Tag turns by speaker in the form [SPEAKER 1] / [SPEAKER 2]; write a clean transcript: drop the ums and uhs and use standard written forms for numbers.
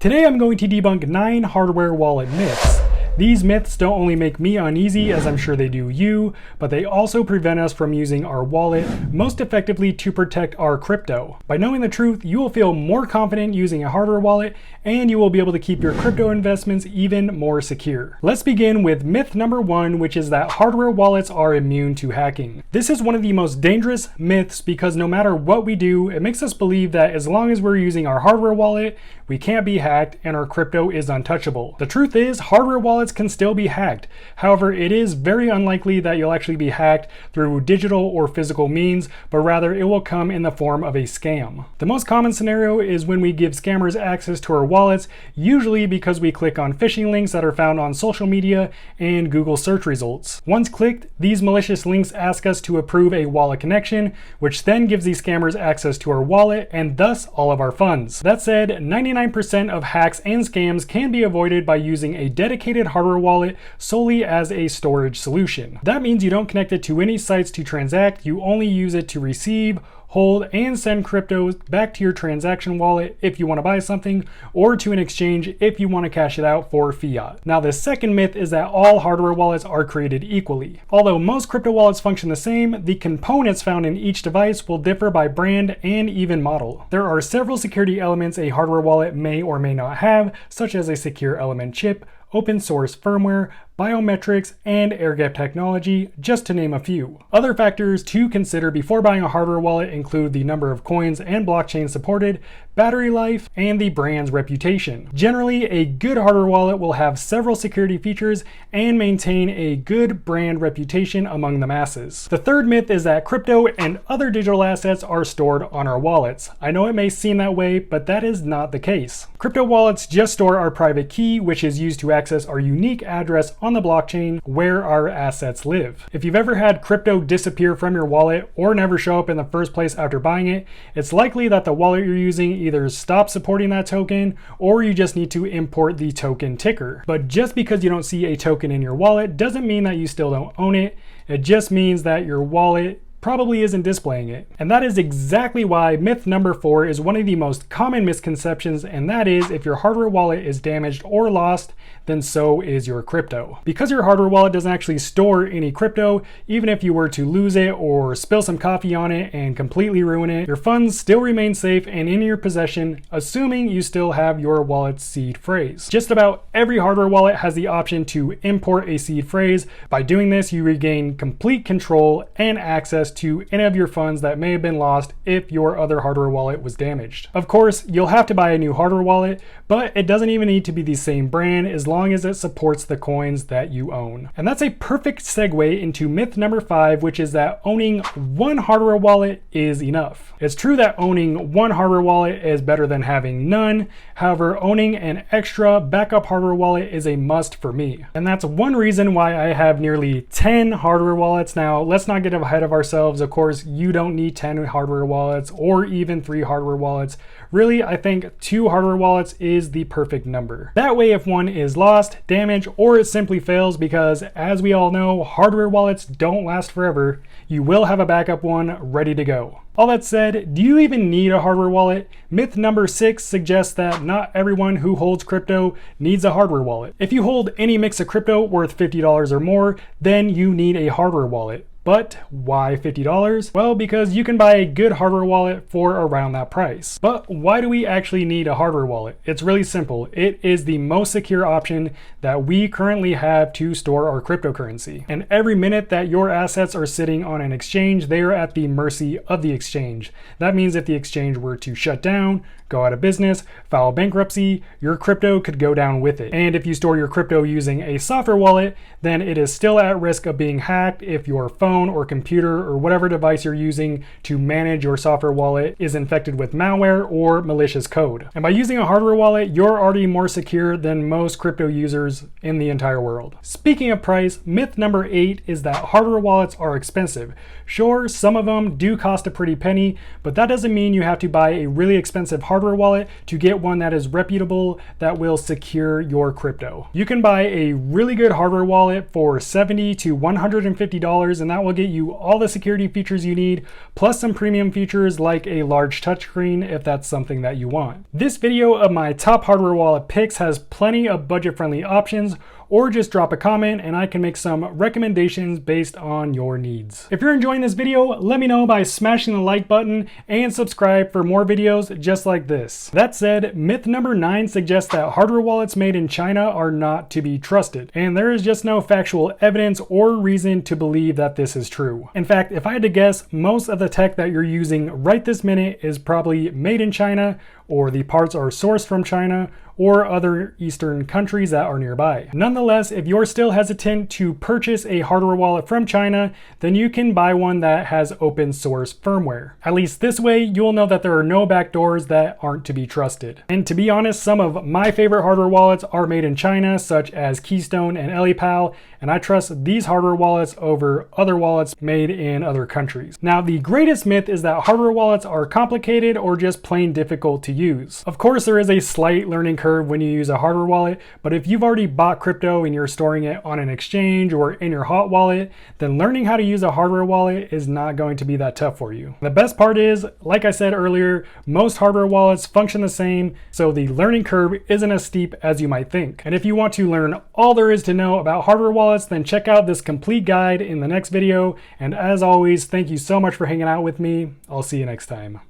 [SPEAKER 1] Today I'm going to debunk 9 hardware wallet myths. These myths don't only make me uneasy, as I'm sure they do you, but they also prevent us from using our wallet most effectively to protect our crypto. By knowing the truth, you will feel more confident using a hardware wallet, and you will be able to keep your crypto investments even more secure. Let's begin with myth number 1, which is that hardware wallets are immune to hacking. This is one of the most dangerous myths because no matter what we do, it makes us believe that as long as we're using our hardware wallet, we can't be hacked and our crypto is untouchable. The truth is, hardware wallets can still be hacked. However, it is very unlikely that you'll actually be hacked through digital or physical means, but rather it will come in the form of a scam. The most common scenario is when we give scammers access to our wallets, usually because we click on phishing links that are found on social media and Google search results. Once clicked, these malicious links ask us to approve a wallet connection, which then gives these scammers access to our wallet and thus all of our funds. That said, 99% of hacks and scams can be avoided by using a dedicated hardware wallet solely as a storage solution. That means you don't connect it to any sites to transact, you only use it to receive, hold, and send cryptos back to your transaction wallet if you want to buy something, or to an exchange if you want to cash it out for fiat. Now, the second myth is that all hardware wallets are created equally. Although most crypto wallets function the same, the components found in each device will differ by brand and even model. There are several security elements a hardware wallet may or may not have, such as a secure element chip, open source firmware, biometrics, and air-gap technology, just to name a few. Other factors to consider before buying a hardware wallet include the number of coins and blockchains supported, battery life, and the brand's reputation. Generally, a good hardware wallet will have several security features and maintain a good brand reputation among the masses. The third myth is that crypto and other digital assets are stored on our wallets. I know it may seem that way, but that is not the case. Crypto wallets just store our private key, which is used to access our unique address on the blockchain where our assets live. If you've ever had crypto disappear from your wallet or never show up in the first place after buying it, it's likely that the wallet you're using either stopped supporting that token or you just need to import the token ticker. But just because you don't see a token in your wallet doesn't mean that you still don't own it. It just means that your wallet probably isn't displaying it. And that is exactly why myth number 4 is one of the most common misconceptions, and that is if your hardware wallet is damaged or lost, then so is your crypto. Because your hardware wallet doesn't actually store any crypto, even if you were to lose it or spill some coffee on it and completely ruin it, your funds still remain safe and in your possession, assuming you still have your wallet's seed phrase. Just about every hardware wallet has the option to import a seed phrase. By doing this, you regain complete control and access to any of your funds that may have been lost if your other hardware wallet was damaged. Of course, you'll have to buy a new hardware wallet, but it doesn't even need to be the same brand as long as it supports the coins that you own. And that's a perfect segue into myth number 5, which is that owning one hardware wallet is enough. It's true that owning one hardware wallet is better than having none. However, owning an extra backup hardware wallet is a must for me. And that's one reason why I have nearly 10 hardware wallets. Now, let's not get ahead of ourselves. Of course, you don't need 10 hardware wallets or even 3 hardware wallets. Really, I think 2 hardware wallets is the perfect number. That way, if one is lost, damaged, or it simply fails, because as we all know, hardware wallets don't last forever, you will have a backup one ready to go. All that said, do you even need a hardware wallet? Myth number 6 suggests that not everyone who holds crypto needs a hardware wallet. If you hold any mix of crypto worth $50 or more, then you need a hardware wallet. But why $50? Well, because you can buy a good hardware wallet for around that price. But why do we actually need a hardware wallet? It's really simple. It is the most secure option that we currently have to store our cryptocurrency. And every minute that your assets are sitting on an exchange, they are at the mercy of the exchange. That means if the exchange were to shut down, go out of business, file bankruptcy, your crypto could go down with it. And if you store your crypto using a software wallet, then it is still at risk of being hacked if your phone or computer or whatever device you're using to manage your software wallet is infected with malware or malicious code. And by using a hardware wallet, you're already more secure than most crypto users in the entire world. Speaking of price, myth number 8 is that hardware wallets are expensive. Sure, some of them do cost a pretty penny, but that doesn't mean you have to buy a really expensive hardware wallet to get one that is reputable, that will secure your crypto. You can buy a really good hardware wallet for $70 to $150, and that that will get you all the security features you need, plus some premium features like a large touchscreen if that's something that you want. This video of my top hardware wallet picks has plenty of budget-friendly options, or just drop a comment and I can make some recommendations based on your needs. If you're enjoying this video, let me know by smashing the like button and subscribe for more videos just like this. That said, myth number 9 suggests that hardware wallets made in China are not to be trusted, and there is just no factual evidence or reason to believe that this is true. In fact, if I had to guess, most of the tech that you're using right this minute is probably made in China, or the parts are sourced from China, or other Eastern countries that are nearby. Nonetheless, if you're still hesitant to purchase a hardware wallet from China, then you can buy one that has open source firmware. At least this way, you'll know that there are no backdoors that aren't to be trusted. And to be honest, some of my favorite hardware wallets are made in China, such as Keystone and Ellipal, and I trust these hardware wallets over other wallets made in other countries. Now, the greatest myth is that hardware wallets are complicated or just plain difficult to use. Of course, there is a slight learning curve when you use a hardware wallet, but if you've already bought crypto and you're storing it on an exchange or in your hot wallet, then learning how to use a hardware wallet is not going to be that tough for you. The best part is, like I said earlier, most hardware wallets function the same, so the learning curve isn't as steep as you might think. And if you want to learn all there is to know about hardware wallets, then check out this complete guide in the next video. And as always, thank you so much for hanging out with me. I'll see you next time.